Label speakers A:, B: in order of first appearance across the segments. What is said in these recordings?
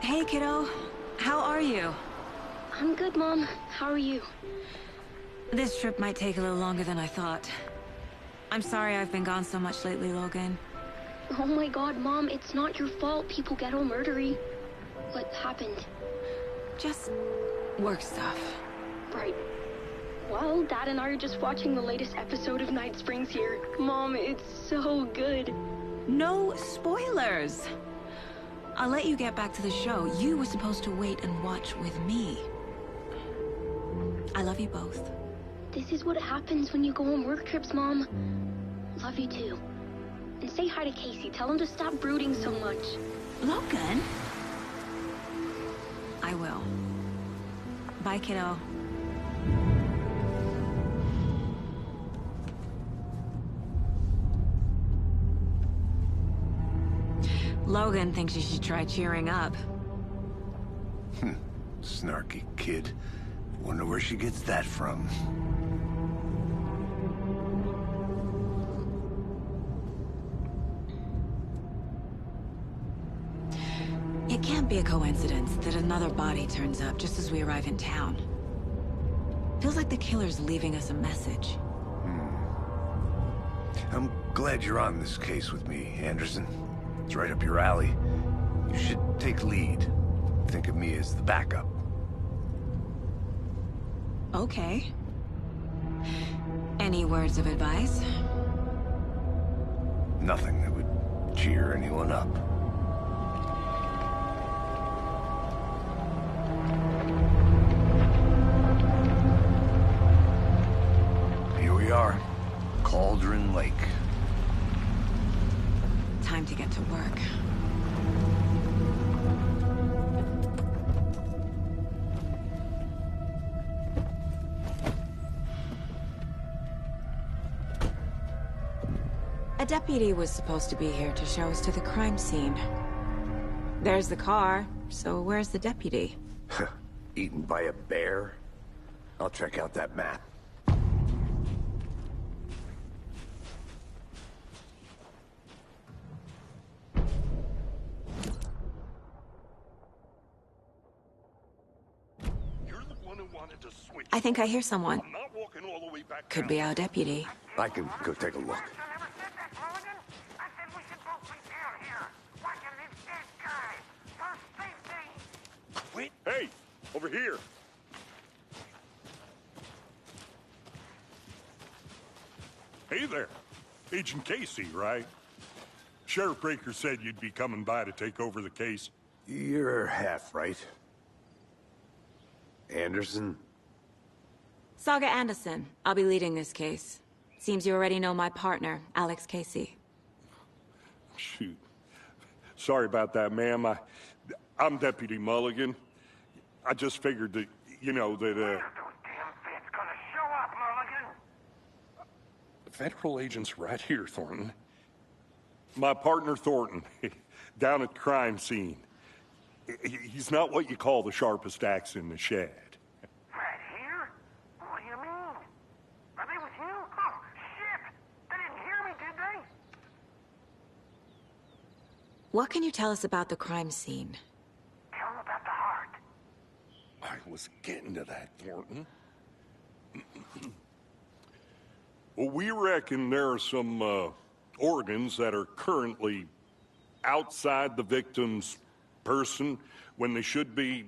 A: Hey, kiddo. How are you?
B: I'm good, Mom. How are you?
A: This trip might take a little longer than I thought. I'm sorry I've been gone so much lately, Logan.
B: Oh my god, Mom, it's not your fault people get all murdery. What happened?
A: Just work stuff.
B: Right. Well, Dad and I are just watching the latest episode of Night Springs here. Mom, it's so good.
A: No spoilers! I'll let you get back to the show. You were supposed to wait and watch with me. I love you both.
B: This is what happens when you go on work trips, Mom. Love you too. And say hi to Casey. Tell him to stop brooding so much.
A: Logan? I will. Bye, kiddo. Logan thinks you should try cheering up.
C: Snarky kid. Wonder where she gets that from.
A: It can't be a coincidence that another body turns up just as we arrive in town. Feels like the killer's leaving us a message.
C: I'm glad you're on this case with me, Anderson. It's right up your alley. You should take lead. Think of me as the backup.
A: Okay. Any words of advice?
C: Nothing that would cheer anyone up. Here we are. Cauldron Lake.
A: Time to get to work. A deputy was supposed to be here to show us to the crime scene. There's the car, so where's the deputy?
C: Eaten by a bear? I'll check out that map.
A: I think I hear someone.
D: I'm not walking all the way back
A: Could
D: down.
A: be our deputy.
C: I can go take a look.
D: Wait. Hey, over here. Hey there. Agent Casey, right? Sheriff Breaker said you'd be coming by to take over the case.
C: You're half right. Anderson?
A: Saga Anderson. I'll be leading this case. Seems you already know my partner, Alex Casey.
D: Shoot. Sorry about that, ma'am. I'm Deputy Mulligan. I just figured that, you know, that,
E: Those damn feds gonna show up, Mulligan.
D: Federal agent's right here, Thornton. My partner, Thornton, down at the crime scene. He's not what you call the sharpest axe in the shed.
E: Right here? What do you mean? Are they with you? Oh, shit! They didn't hear me, did they?
A: What can you tell us about the crime scene?
E: Tell them about the heart.
D: I was getting to that, Thornton. Well, we reckon there are some, organs that are currently outside the victim's person when they should be,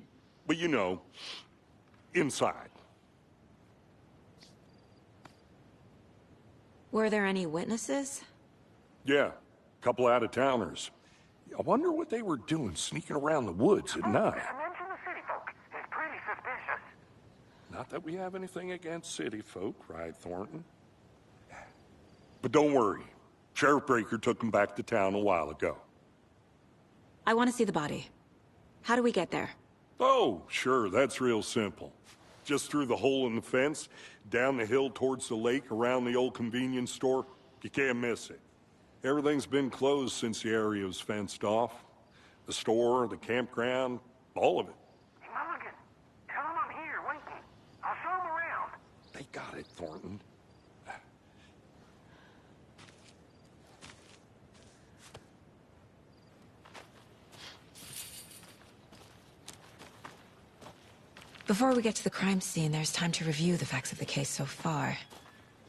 D: well, you know, inside.
A: Were there any witnesses?
D: Yeah, a couple out-of-towners. I wonder what they were doing sneaking around the woods at night.
E: Mention the city folk. It's pretty suspicious.
D: Not that we have anything against city folk, right, Thornton? But don't worry. Sheriff Breaker took him back to town a while ago.
A: I want to see the body. How do we get there?
D: Oh, sure, that's real simple. Just through the hole in the fence, down the hill towards the lake, around the old convenience store. You can't miss it. Everything's been closed since the area was fenced off. The store, the campground, all of it.
E: Hey, Mulligan, tell them I'm here, waiting. I'll show them around.
D: They got it, Thornton.
A: Before we get to the crime scene, there's time to review the facts of the case so far.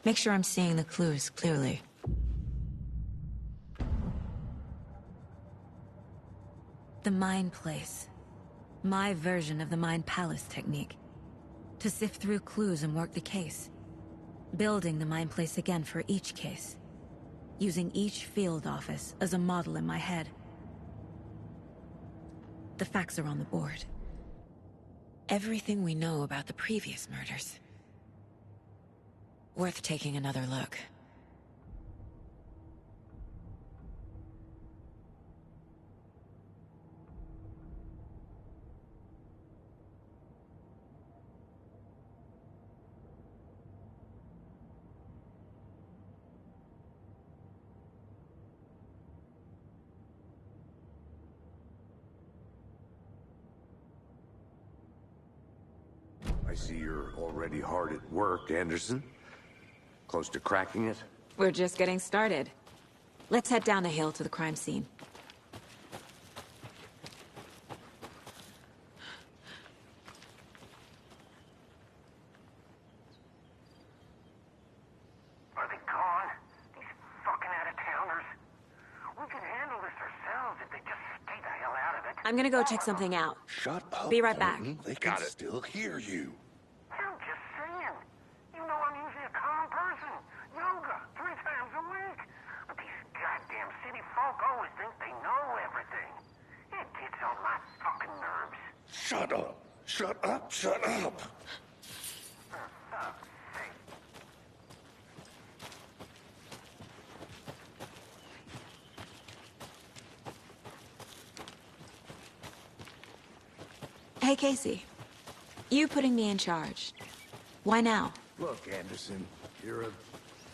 A: Make sure I'm seeing the clues clearly. The Mind Place. My version of the Mind Palace technique. To sift through clues and work the case. Building the Mind Place again for each case. Using each field office as a model in my head. The facts are on the board. Everything we know about the previous murders. Worth taking another look.
C: I see you're already hard at work, Anderson. Close to cracking it?
A: We're just getting started. Let's head down the hill to the crime scene.
E: Are they gone? These fucking out-of-towners. We can handle this ourselves if they just stay the hell out of it.
A: I'm gonna go check something out.
F: Shut up,
A: Be right back.
F: Thornton. They can still hear you.
E: I'm just saying. You know I'm usually a calm person. Yoga 3 times a week. But these goddamn city folk always think they know everything. It gets on my fucking nerves.
F: Shut up. Shut up. Shut up.
E: For fuck's sake.
A: Hey, Casey. You putting me in charge. Why now?
C: Look, Anderson, you're a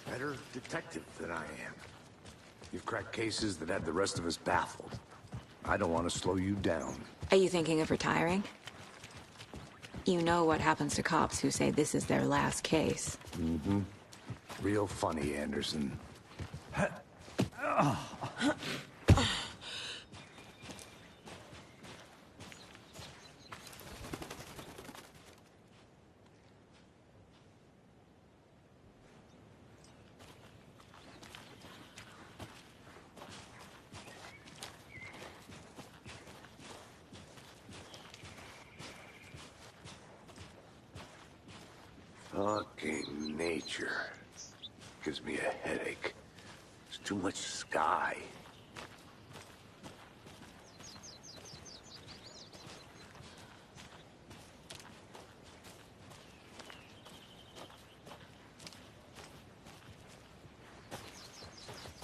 C: better detective than I am. You've cracked cases that had the rest of us baffled. I don't want to slow you down.
A: Are you thinking of retiring? You know what happens to cops who say this is their last case.
C: Mm-hmm. Real funny, Anderson. Fucking nature. Gives me a headache. There's too much sky.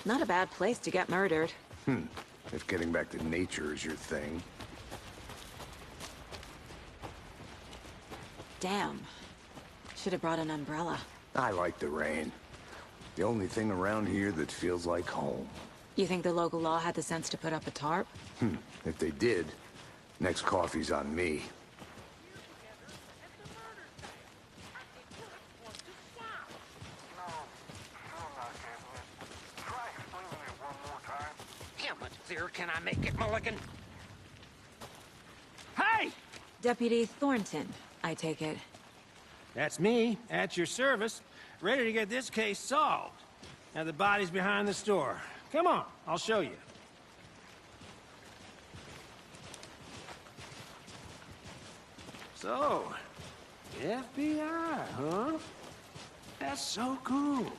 A: Not a bad place to get murdered.
C: If getting back to nature is your thing.
A: Damn. Should have brought an umbrella.
C: I like the rain. The only thing around here that feels like home.
A: You think the local law had the sense to put up a tarp?
C: If they did, next coffee's on me.
E: Try explaining it one more time.
G: How much clearer can I make it, Mulligan? Hey!
A: Deputy Thornton, I take it.
G: That's me, at your service, ready to get this case solved. Now the body's behind the store. Come on, I'll show you. So, FBI, huh? That's so cool.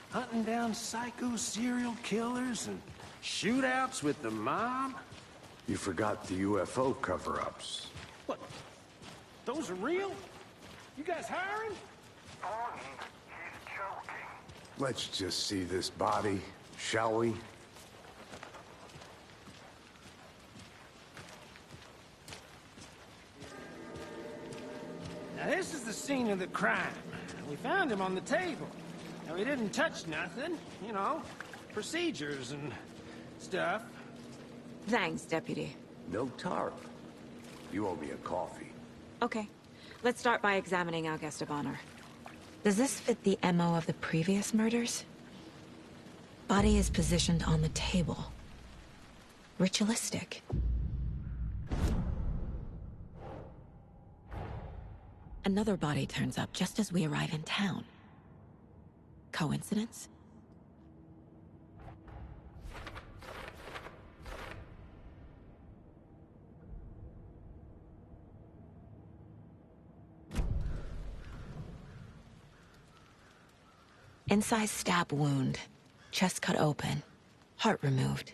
G: Hunting down psycho serial killers and shootouts with the mob.
C: You forgot the UFO cover-ups.
G: What? Those are real? You guys hiring?
E: Barney, he's joking.
C: Let's just see this body, shall we?
G: Now this is the scene of the crime. We found him on the table. Now he didn't touch nothing, you know, procedures and stuff.
A: Thanks, Deputy.
C: No tarp. You owe me a coffee.
A: Okay. Let's start by examining our guest of honor. Does this fit the MO of the previous murders? Body is positioned on the table. Ritualistic. Another body turns up just as we arrive in town. Coincidence? Incised stab wound. Chest cut open. Heart removed.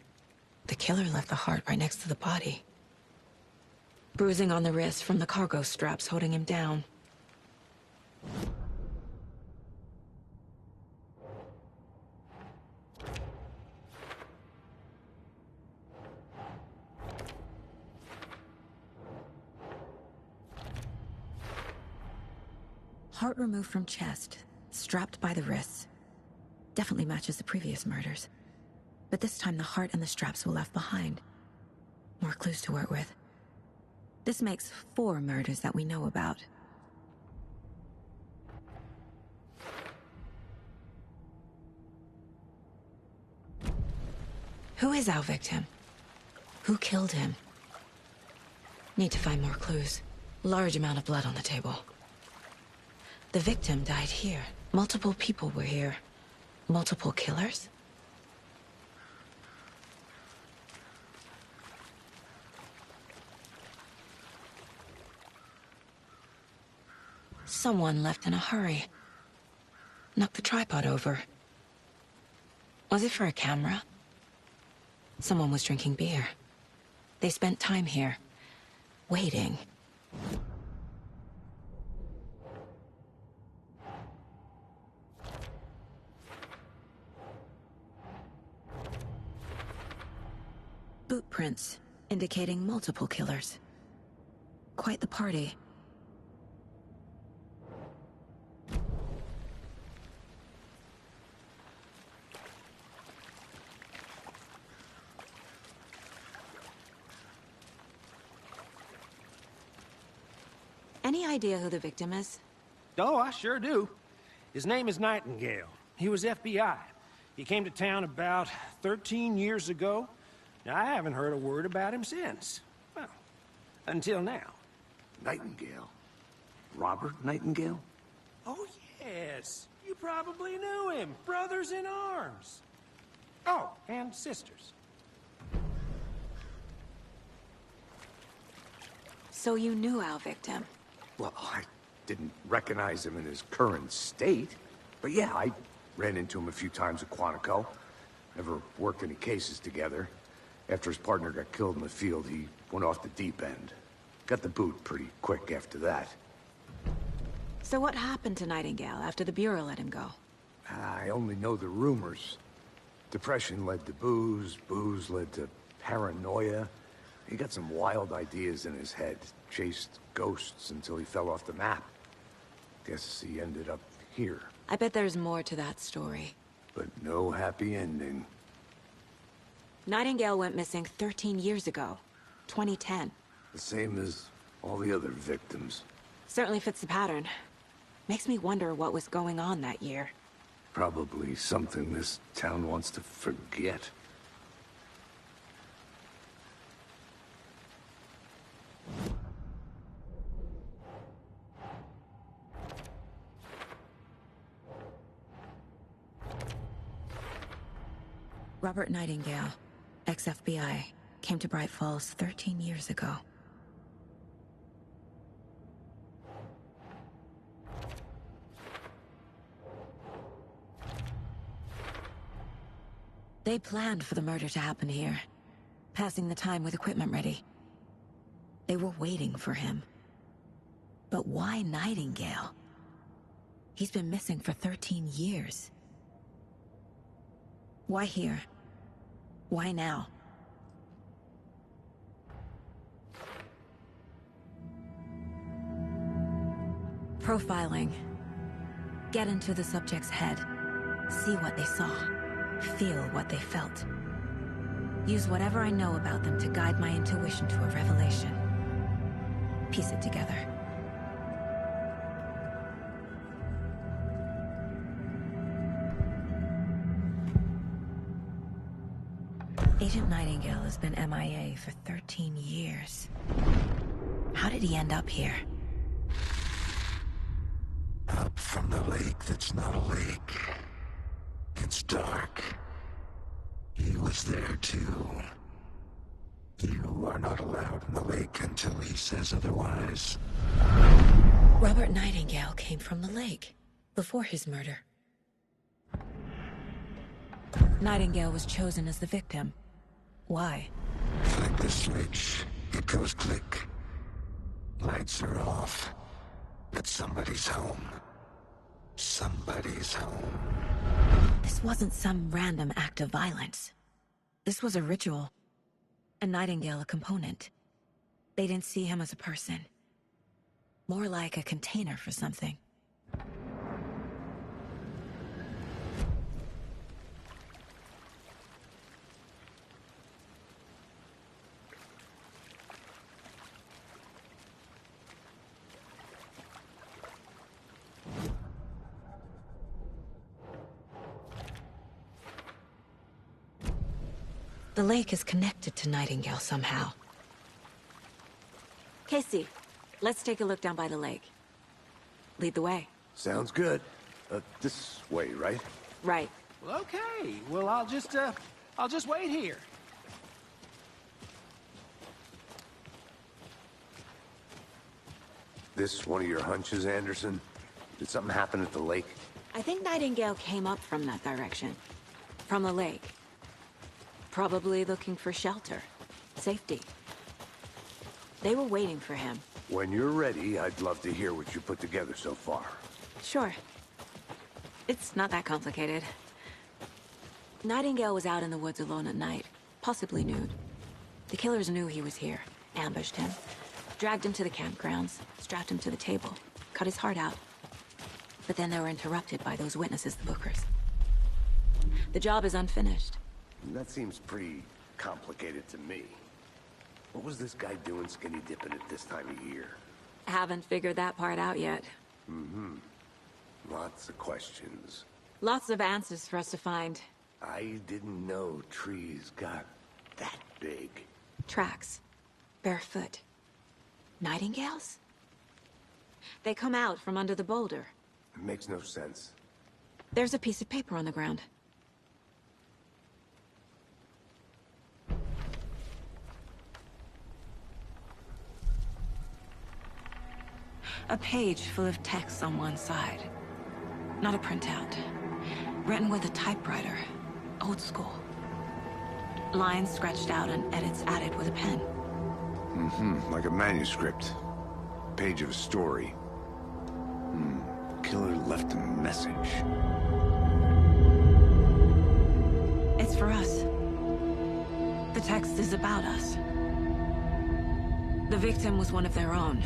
A: The killer left the heart right next to the body. Bruising on the wrist from the cargo straps holding him down. Heart removed from chest, strapped by the wrists. Definitely matches the previous murders. But this time the heart and the straps were left behind. More clues to work with. This makes 4 murders that we know about. Who is our victim? Who killed him? Need to find more clues. Large amount of blood on the table. The victim died here. Multiple people were here. Multiple killers? Someone left in a hurry. Knocked the tripod over. Was it for a camera? Someone was drinking beer. They spent time here, waiting. Boot prints, indicating multiple killers. Quite the party. Any idea who the victim is?
G: Oh, I sure do. His name is Nightingale. He was FBI. He came to town about 13 years ago. Now, I haven't heard a word about him since. Well, until now.
C: Nightingale? Robert Nightingale?
G: Oh, yes. You probably knew him. Brothers in arms. Oh, and sisters.
A: So you knew our victim?
C: Well, I didn't recognize him in his current state. But yeah, I ran into him a few times at Quantico. Never worked any cases together. After his partner got killed in the field, he went off the deep end. Got the boot pretty quick after that.
A: So what happened to Nightingale after the Bureau let him go?
C: I only know the rumors. Depression led to booze, booze led to paranoia. He got some wild ideas in his head, chased ghosts until he fell off the map. Guess he ended up here.
A: I bet there's more to that story.
C: But no happy ending.
A: Nightingale went missing 13 years ago. 2010.
C: The same as all the other victims.
A: Certainly fits the pattern. Makes me wonder what was going on that year.
C: Probably something this town wants to forget.
A: Robert Nightingale, ex-FBI, came to Bright Falls 13 years ago. They planned for the murder to happen here, passing the time with equipment ready. They were waiting for him. But why Nightingale? He's been missing for 13 years. Why here? Why now? Profiling. Get into the subject's head. See what they saw. Feel what they felt. Use whatever I know about them to guide my intuition to a revelation. Piece it together. Agent Nightingale has been MIA for 13 years. How did he end up here?
F: from the lake that's not a lake. It's dark. He was there too. You are not allowed in the lake until he says otherwise.
A: Robert Nightingale came from the lake before his murder. Nightingale was chosen as the victim. Why?
F: Flick the switch. It goes click. Lights are off. But somebody's home. Somebody's home.
A: This wasn't some random act of violence. This was a ritual. And Nightingale a component. They didn't see him as a person. More like a container for something. The lake is connected to Nightingale somehow. Casey, let's take a look down by the lake. Lead the way.
C: Sounds good. This way, right?
A: Right.
G: Well, okay. Well, I'll just wait here.
C: This one of your hunches, Anderson? Did something happen at the lake?
A: I think Nightingale came up from that direction. From the lake. Probably looking for shelter. Safety. They were waiting for him.
C: When you're ready, I'd love to hear what you put together so far.
A: Sure. It's not that complicated. Nightingale was out in the woods alone at night, possibly nude. The killers knew he was here, ambushed him, dragged him to the campgrounds, strapped him to the table, cut his heart out. But then they were interrupted by those witnesses, the Bookers. The job is unfinished.
C: That seems pretty complicated to me. What was this guy doing skinny dipping at this time of year?
A: Haven't figured that part out yet.
C: Lots of questions.
A: Lots of answers for us to find.
C: I didn't know trees got that big.
A: Tracks. Barefoot. Nightingales? They come out from under the boulder.
C: It makes no sense.
A: There's a piece of paper on the ground. A page full of text on one side. Not a printout. Written with a typewriter. Old school. Lines scratched out and edits added with a pen.
C: Like a manuscript. Page of a story. Killer left a message.
A: It's for us. The text is about us. The victim was one of their own.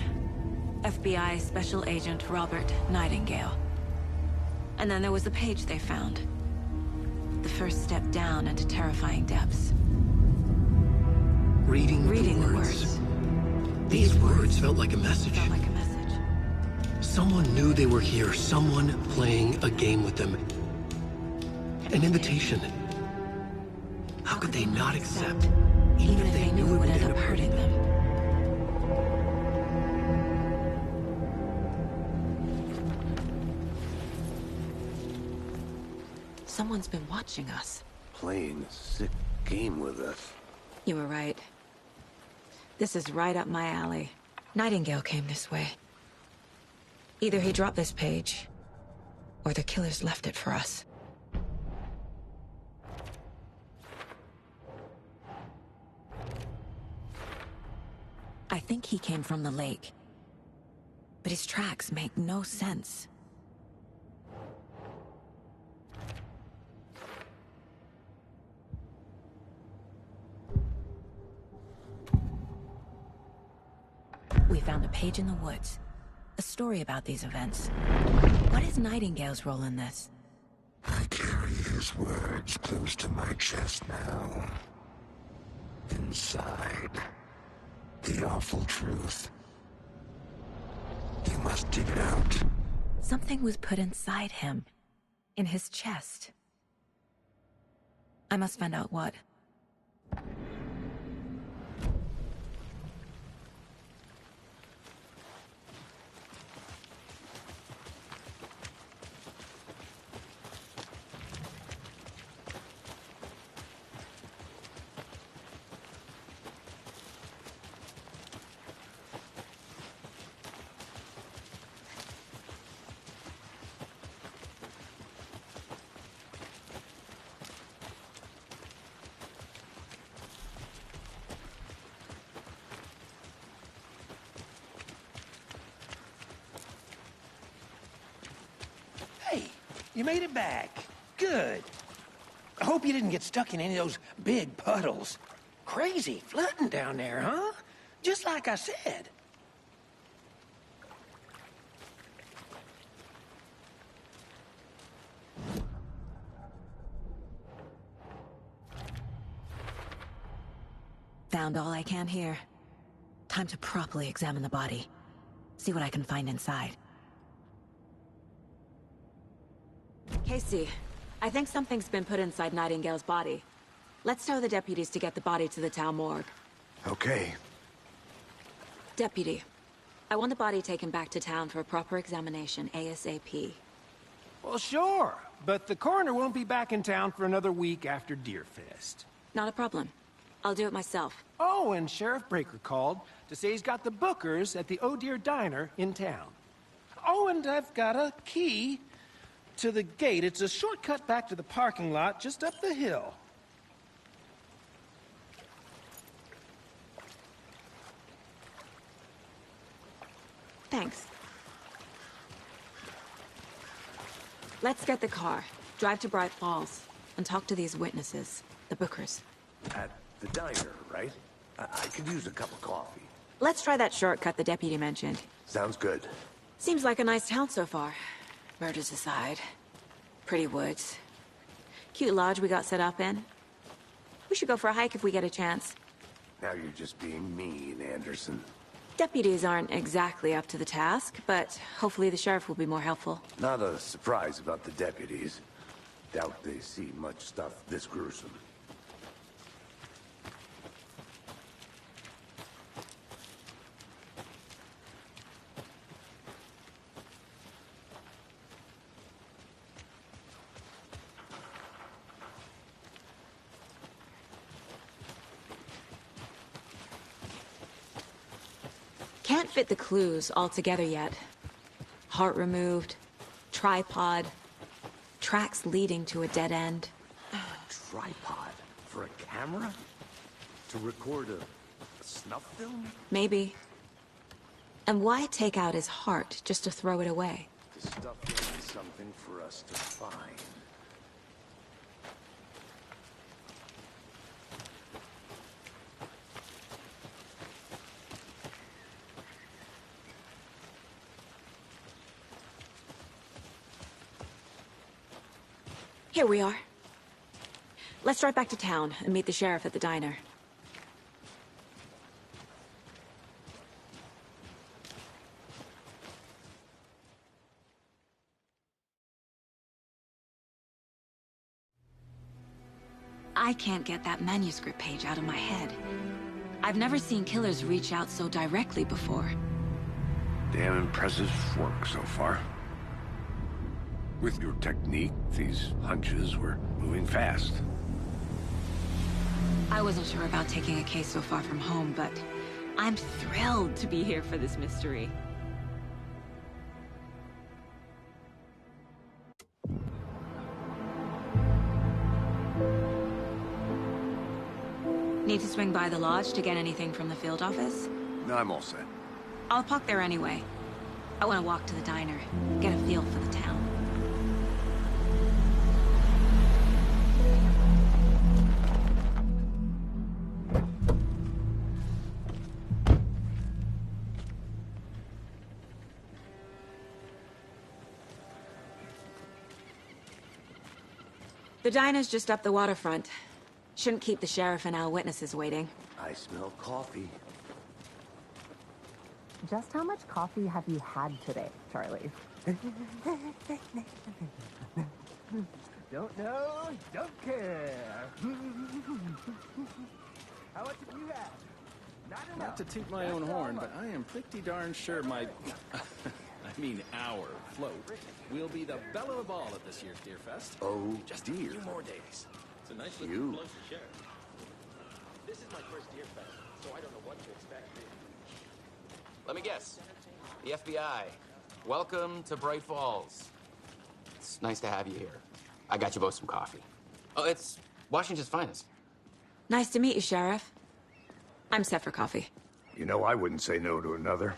A: FBI Special Agent Robert Nightingale. And then there was the page they found. The first step down into terrifying depths.
H: Reading
A: the
H: the
A: words.
H: These words felt like a message.
A: Felt like a message.
H: Someone knew they were here. Someone playing a game with them. An invitation. How could they not accept?
A: Even if they knew it would end up hurting them. Someone's been watching us.
C: Playing a sick game with us.
A: You were right. This is right up my alley. Nightingale came this way. Either he dropped this page, or the killers left it for us. I think he came from the lake. But his tracks make no sense. We found a page in the woods. A story about these events. What is Nightingale's role in this?
F: I carry his words close to my chest now. Inside, the awful truth. You must dig it out.
A: Something was put inside him. In his chest. I must find out what.
G: You made it back. Good. I hope you didn't get stuck in any of those big puddles. Crazy flooding down there, huh? Just like I said.
A: Found all I can here. Time to properly examine the body. See what I can find inside. Casey, I think something's been put inside Nightingale's body. Let's tell the deputies to get the body to the town morgue.
C: Okay.
A: Deputy, I want the body taken back to town for a proper examination, ASAP.
G: Well, sure. But the coroner won't be back in town for another week after Deerfest.
A: Not a problem. I'll do it myself.
G: Oh, and Sheriff Breaker called to say he's got the Bookers at the Oh Dear Diner in town. Oh, and I've got a key to the gate. It's a shortcut back to the parking lot just up the hill.
A: Thanks. Let's get the car, drive to Bright Falls, and talk to these witnesses, the Bookers.
C: At the diner, right? I could use a cup of coffee.
A: Let's try that shortcut the deputy mentioned.
C: Sounds good.
A: Seems like a nice town so far. Murders aside. Pretty woods. Cute lodge we got set up in. We should go for a hike if we get a chance.
C: Now you're just being mean, Anderson.
A: Deputies aren't exactly up to the task, but hopefully the sheriff will be more helpful.
C: Not a surprise about the deputies. Doubt they see much stuff this gruesome.
A: Can't fit the clues all together yet. Heart removed, tripod, tracks leading to a dead end.
C: Tripod? For a camera? To record a snuff film?
A: Maybe. And why take out his heart just to throw it away?
C: The stuff film is something for us to find.
A: Here we are. Let's drive back to town and meet the sheriff at the diner. I can't get that manuscript page out of my head. I've never seen killers reach out so directly before.
C: Damn impressive work so far. With your technique, these hunches were moving fast.
A: I wasn't sure about taking a case so far from home, but I'm thrilled to be here for this mystery. Need to swing by the lodge to get anything from the field office?
C: No, I'm all set.
A: I'll park there anyway. I want to walk to the diner, get a feel for the town. The diner's just up the waterfront. Shouldn't keep the sheriff and our witnesses waiting.
C: I smell coffee.
I: Just how much coffee have you had today, Charlie? Don't know, don't care. How much have you had? Not enough.
J: Not to toot my own horn, but I am pretty darn sure my... I mean our float will be the belle of the ball at this year's Deerfest.
C: Oh,
J: Just
C: dear.
J: a few more days. It's a nice
C: You.
J: little blow to share. This is my first Deerfest, so I don't know what to expect.
K: Let me guess. The FBI. Welcome to Bright Falls. It's nice to have you here. I got you both some coffee. Oh, it's Washington's finest.
A: Nice to meet you, Sheriff. I'm set for coffee.
C: You know, I wouldn't say no to another.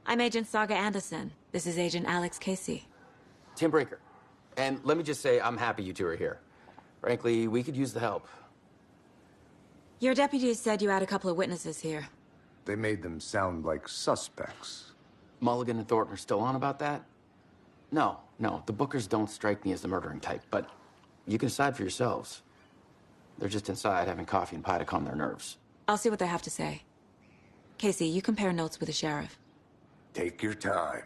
A: I'm Agent Saga Anderson. This is Agent Alex Casey.
K: Tim Breaker. And let me just say, I'm happy you two are here. Frankly, we could use the help.
A: Your deputies said you had a couple of witnesses here.
C: They made them sound like suspects.
K: Mulligan and Thornton are still on about that? No, the Bookers don't strike me as the murdering type, but you can decide for yourselves. They're just inside having coffee and pie to calm their nerves.
A: I'll see what they have to say. Casey, you compare notes with the sheriff.
C: Take your time.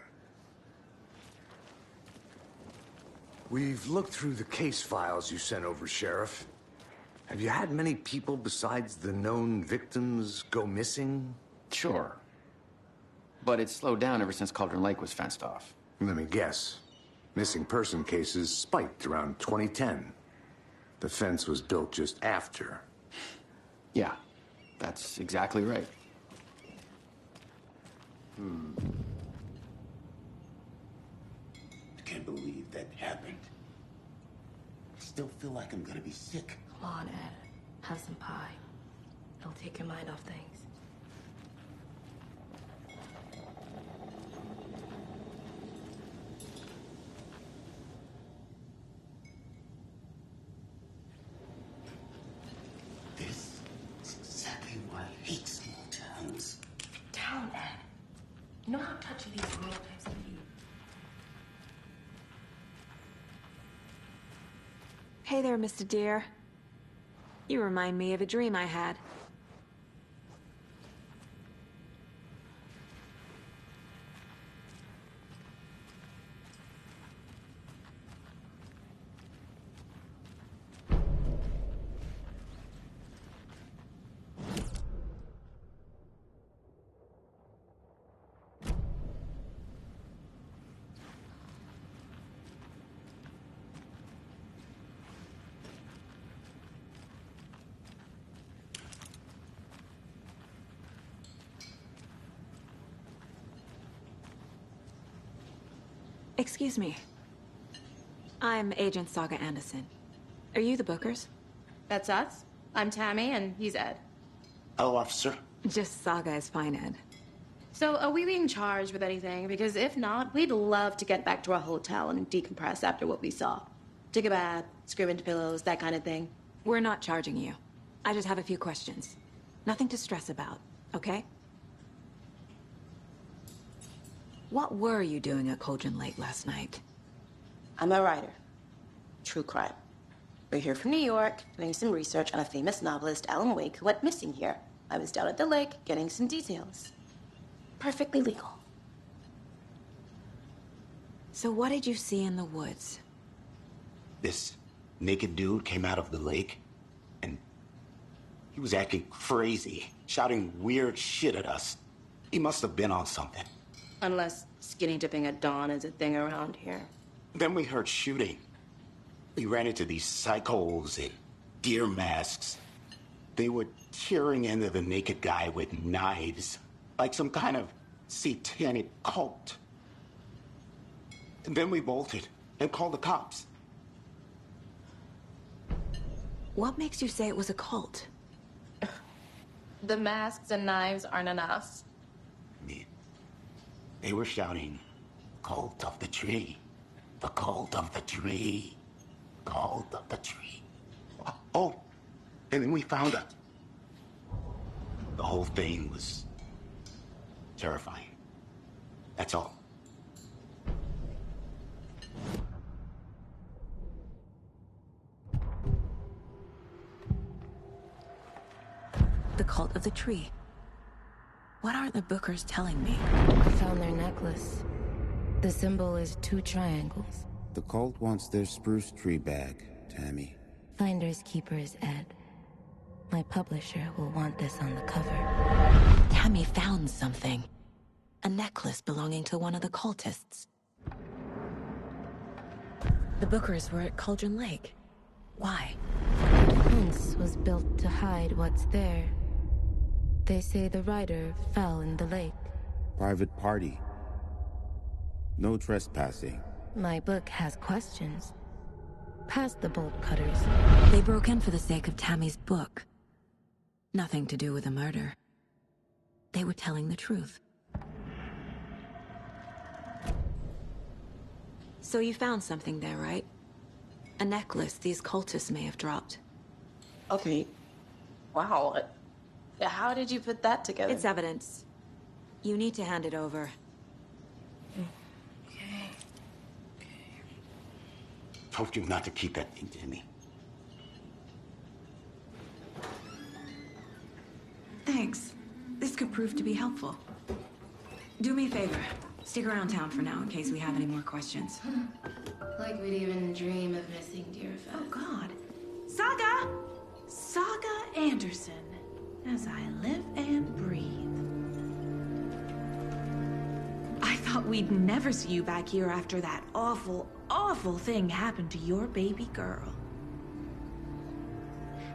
C: We've looked through the case files you sent over, Sheriff. Have you had many people besides the known victims go missing?
K: Sure. But it's slowed down ever since Cauldron Lake was fenced off.
C: Let me guess. Missing person cases spiked around 2010. The fence was built just after.
K: Yeah, that's exactly right.
F: I can't believe that happened. I still feel like I'm gonna be sick.
L: Come on, Ed. Have some pie. It'll take your mind off things.
F: This is exactly why I hate small towns.
L: Down, Ed. You know how touchy these rural types can be.
A: Hey there, Mr. Deer. You remind me of a dream I had. Excuse me. I'm Agent Saga Anderson. Are you the Bookers?
M: That's us. I'm Tammy, and he's Ed.
F: Hello, officer.
A: Just Saga is fine, Ed.
M: So, are we being charged with anything? Because if not, we'd love to get back to our hotel and decompress after what we saw. Take a bath, scream into pillows, that kind of thing.
A: We're not charging you. I just have a few questions. Nothing to stress about, okay? What were you doing at Cauldron Lake last night?
M: I'm a writer. True crime. We're here from New York, doing some research on a famous novelist, Alan Wake, who went missing here. I was down at the lake, getting some details. Perfectly legal.
A: So what did you see in the woods?
F: This naked dude came out of the lake, and he was acting crazy, shouting weird shit at us. He must have been on something.
M: Unless skinny dipping at dawn is a thing around here.
F: Then we heard shooting. We ran into these psychos in deer masks. They were tearing into the naked guy with knives, like some kind of satanic cult. And then we bolted and called the cops.
A: What makes you say it was a cult?
M: The masks and knives aren't enough.
F: They were shouting, "Cult of the tree, the cult of the tree, cult of the tree." Oh, and then we found it. The whole thing was terrifying. That's all.
A: The cult of the tree. What are the Bookers telling me?
L: I found their necklace. The symbol is 2 triangles.
N: The cult wants their spruce tree back, Tammy.
L: Finders keepers, Ed. My publisher will want this on the cover.
A: Tammy found something. A necklace belonging to one of the cultists. The Bookers were at Cauldron Lake. Why?
L: The fence was built to hide what's there. They say the rider fell in the lake.
N: Private party. No trespassing.
L: My book has questions. Past the bolt cutters.
A: They broke in for the sake of Tammy's book. Nothing to do with a murder. They were telling the truth. So you found something there, right? A necklace these cultists may have dropped.
M: Okay. Wow. How did you put that together?
A: It's evidence. You need to hand it over.
F: Told you not to keep that thing to me.
A: Thanks. This could prove to be helpful. Do me a favor. Stick around town for now in case we have any more questions.
L: Like we'd even dream of missing Deerfest.
O: Oh, God. Saga! Saga Anderson. As I live and breathe. I thought we'd never see you back here after that awful, awful thing happened to your baby girl.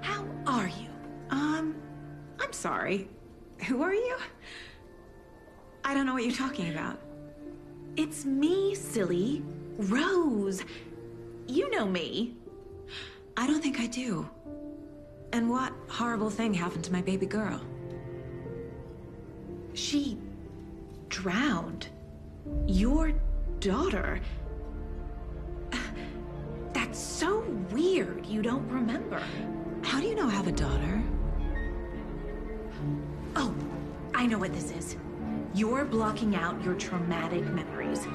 O: How are you? I'm sorry. Who are you? I don't know what you're talking about. It's me, silly. Rose. You know me.
A: I don't think I do. And what horrible thing happened to my baby girl?
O: She drowned. Your daughter. That's so weird you don't remember.
A: How do you know I have a daughter?
O: Oh, I know what this is. You're blocking out your traumatic memories.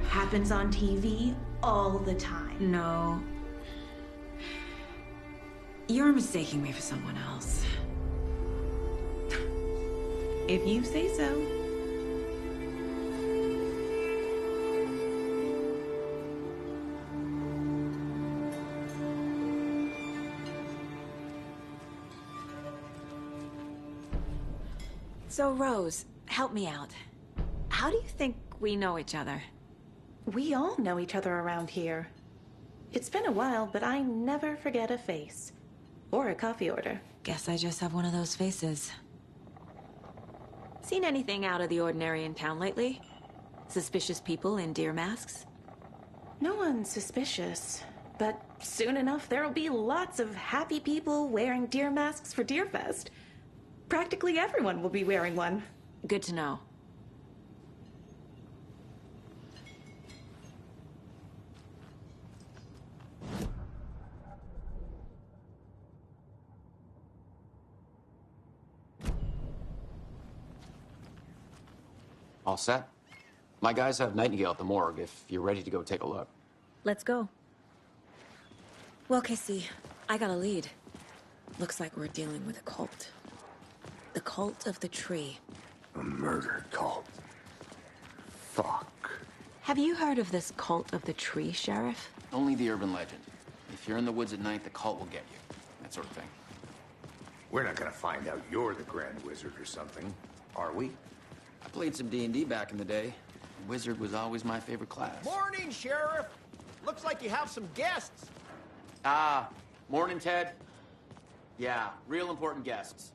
O: Happens on TV all the time.
A: No. You're mistaking me for someone else.
O: If you say so.
A: So, Rose, help me out. How do you think we know each other?
O: We all know each other around here. It's been a while, but I never forget a face. Or a coffee order.
A: Guess I just have one of those faces. Seen anything out of the ordinary in town lately? Suspicious people in deer masks?
O: No one's suspicious. But soon enough, there'll be lots of happy people wearing deer masks for Deerfest. Practically everyone will be wearing one.
A: Good to know.
K: All set? My guys have Nightingale at the morgue if you're ready to go take a look.
A: Let's go. Well, Casey, I got a lead. Looks like we're dealing with a cult. The cult of the tree.
C: A murder cult. Fuck.
A: Have you heard of this cult of the tree, Sheriff?
K: Only the urban legend. If you're in the woods at night, the cult will get you. That sort of thing.
C: We're not gonna find out you're the Grand Wizard or something, are we?
K: I played some D&D back in the day. Wizard was always my favorite class.
G: Morning, Sheriff! Looks like you have some guests.
K: Ah, morning, Ted. Yeah, real important guests.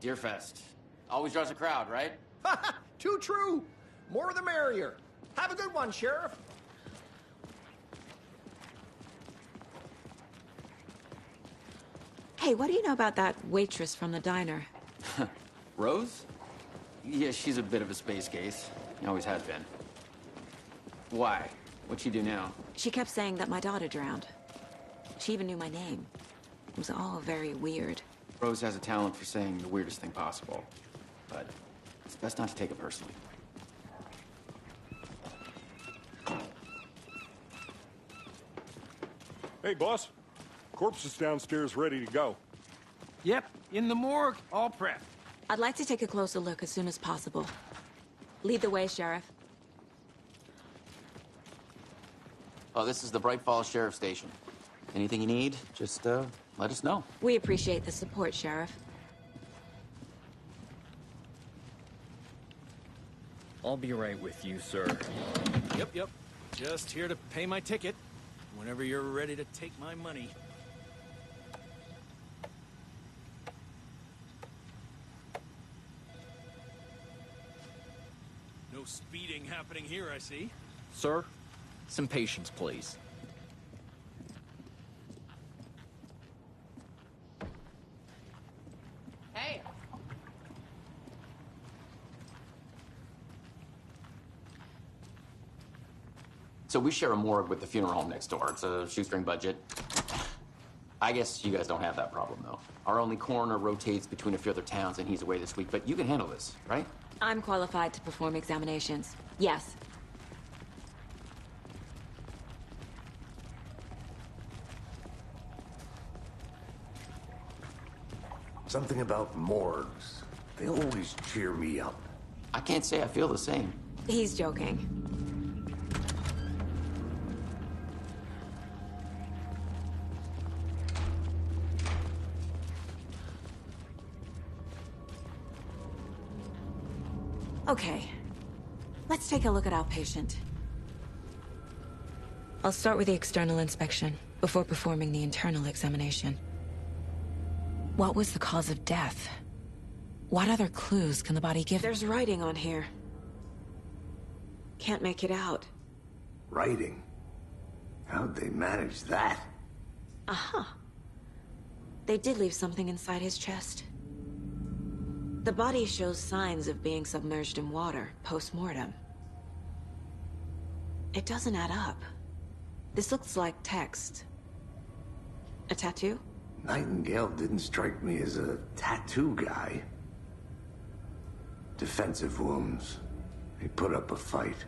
K: Deerfest. Always draws a crowd, right?
G: Too true. More the merrier. Have a good one, Sheriff.
A: Hey, what do you know about that waitress from the diner?
K: Rose? Yeah, she's a bit of a space case. Always has been. Why? What'd she do now?
A: She kept saying that my daughter drowned. She even knew my name. It was all very weird.
K: Rose has a talent for saying the weirdest thing possible. But it's best not to take it personally.
D: Hey, boss. Corpse is downstairs ready to go.
G: Yep, in the morgue, all prepped.
A: I'd like to take a closer look as soon as possible. Lead the way, Sheriff.
K: Oh, this is the Bright Falls Sheriff Station. Anything you need, just let us know.
A: We appreciate the support, Sheriff.
P: I'll be right with you, sir.
J: Yep. Just here to pay my ticket. Whenever you're ready to take my money. No speeding happening here, I see.
P: Sir, some patience, please.
K: Hey! So we share a morgue with the funeral home next door. It's a shoestring budget. I guess you guys don't have that problem, though. Our only coroner rotates between a few other towns, and he's away this week. But you can handle this, right?
A: I'm qualified to perform examinations. Yes.
C: Something about morgues. They always cheer me up.
K: I can't say I feel the same.
A: He's joking. Okay. Let's take a look at our patient. I'll start with the external inspection before performing the internal examination. What was the cause of death? What other clues can the body give? There's writing on here. Can't make it out.
C: Writing? How'd they manage that?
A: Uh-huh. They did leave something inside his chest. The body shows signs of being submerged in water post-mortem. It doesn't add up. This looks like text. A tattoo?
C: Nightingale didn't strike me as a tattoo guy. Defensive wounds. He put up a fight.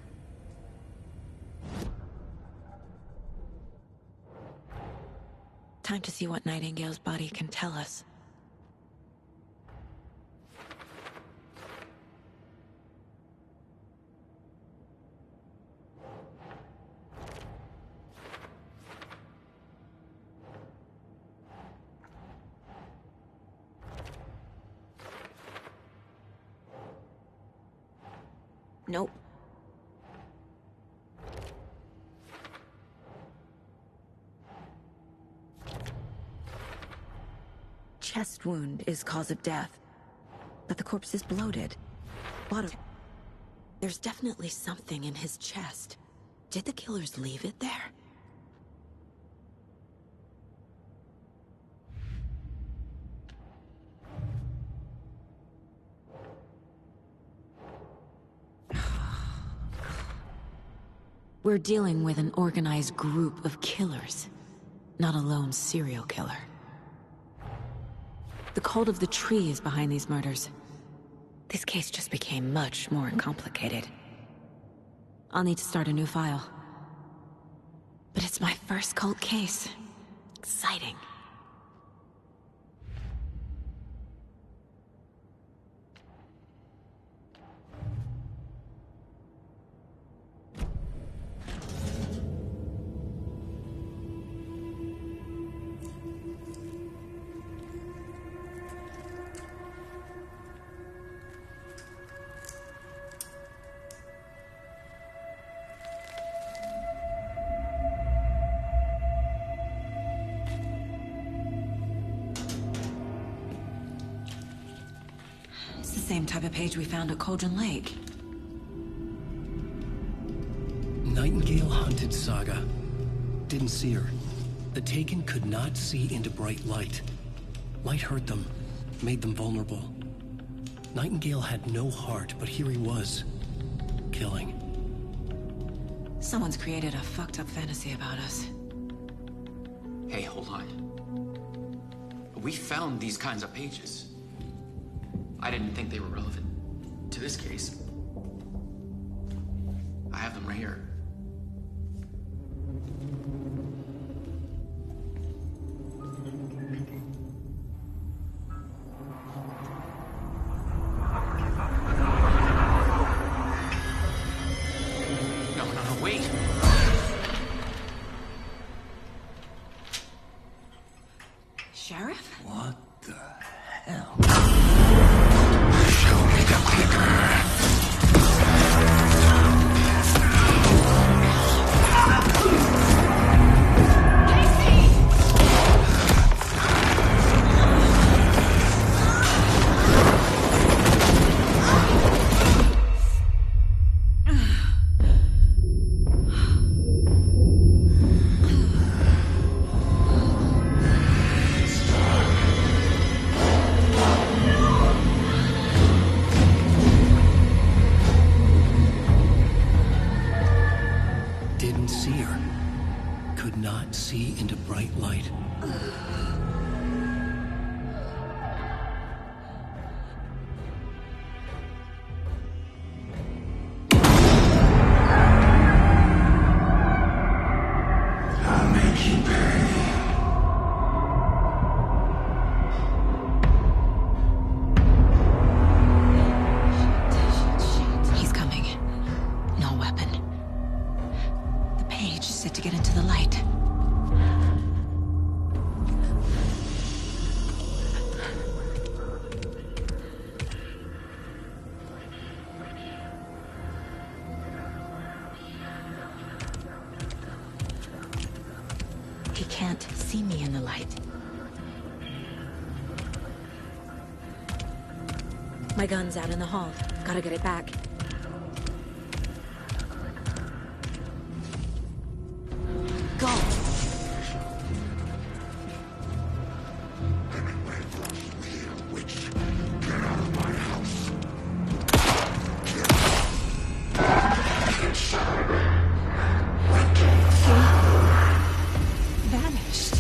A: Time to see what Nightingale's body can tell us. Nope. Chest wound is cause of death, but the corpse is bloated. Bottom. There's definitely something in his chest. Did the killers leave it there? We're dealing with an organized group of killers, not a lone serial killer. The cult of the tree is behind these murders. This case just became much more complicated. I'll need to start a new file. But it's my first cult case. Exciting. Same type of page we found at Cauldron Lake.
H: Nightingale hunted Saga. Didn't see her. The Taken could not see into bright light. Light hurt them, made them vulnerable. Nightingale had no heart, but here he was, killing.
A: Someone's created a fucked up fantasy about us.
K: Hey, hold on. We found these kinds of pages. I didn't think they were relevant to this case. I have them right here. No, wait.
A: Sheriff?
C: What the hell?
F: Show me the clicker.
A: My gun's out in the hall. Gotta get it back. Go!
O: Vanished.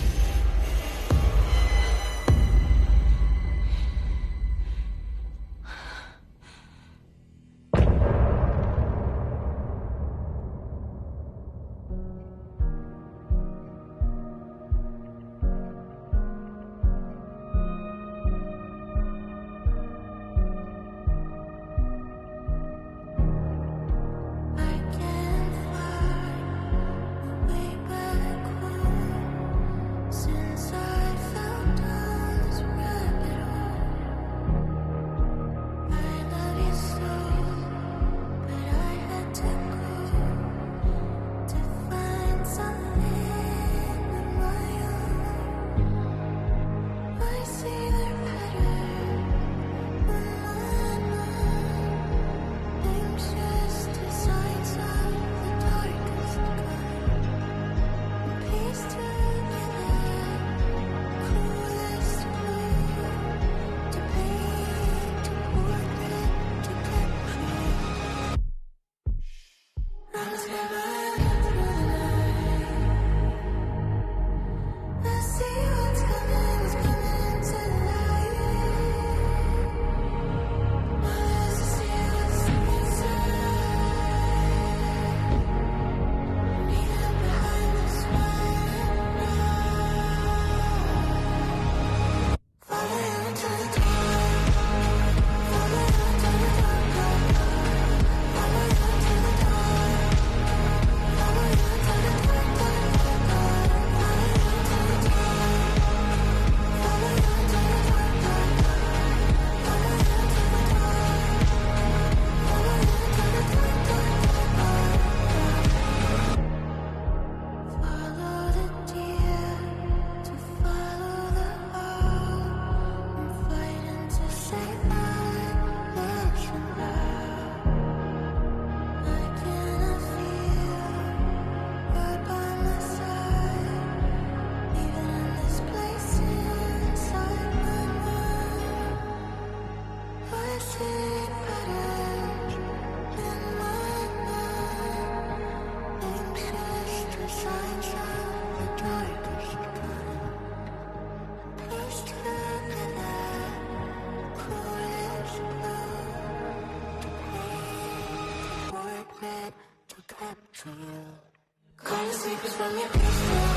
Q: Call the sleepers from your basement.